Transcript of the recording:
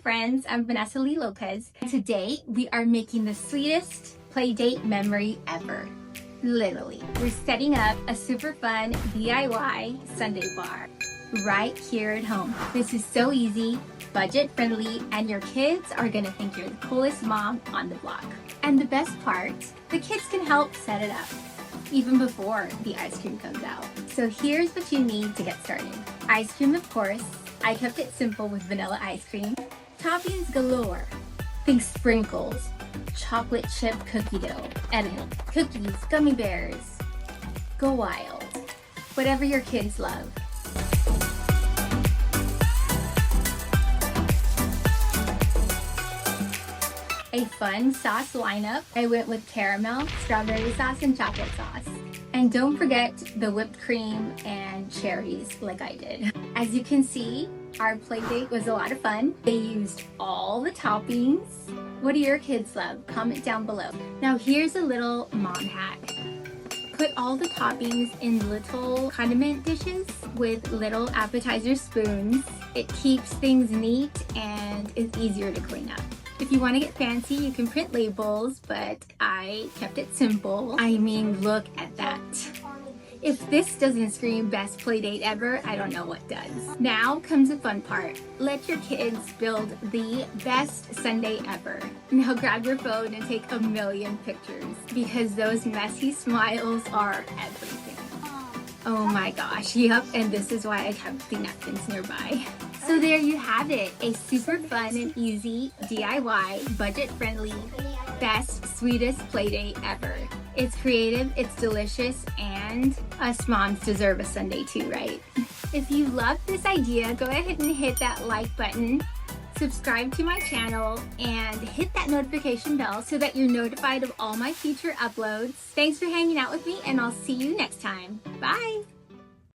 friends, I'm Vanessa Lee Lopez. Today we are making the sweetest Playdate memory ever. Literally, we're setting up a super fun DIY Sundae bar right here at home. This is so easy, budget friendly, and your kids are gonna think you're the coolest mom on the block. And the best part, the kids can help set it up even before the ice cream comes out. So here's what you need to get started. Ice cream, of course. I kept it simple with vanilla ice cream. Toppings galore. Think sprinkles, chocolate chip cookie dough, edible cookies, gummy bears. Go wild. Whatever your kids love. A fun sauce lineup. I went with caramel, strawberry sauce, and chocolate sauce. And don't forget the whipped cream and cherries like I did. As you can see, our Playdate was a lot of fun. They used all the toppings. What do your kids love? Comment down below. Now here's a little mom hack. Put all the toppings in little condiment dishes with little appetizer spoons. It keeps things neat and is easier to clean up. If you want to get fancy, you can print labels, but I kept it simple. I mean, look at that. If this doesn't scream best Playdate ever, I don't know what does. Now comes the fun part. Let your kids build the best sundae ever. Now grab your phone and take a million pictures because those messy smiles are everything. Oh my gosh, yep, and this is why I kept the napkins nearby. So there you have it, a super fun and easy DIY, budget-friendly, best, sweetest Playdate ever. It's creative, it's delicious, and us moms deserve a sundae too, right? If you love this idea, go ahead and hit that like button, subscribe to my channel, and hit that notification bell so that you're notified of all my future uploads. Thanks for hanging out with me, and I'll see you next time. Bye!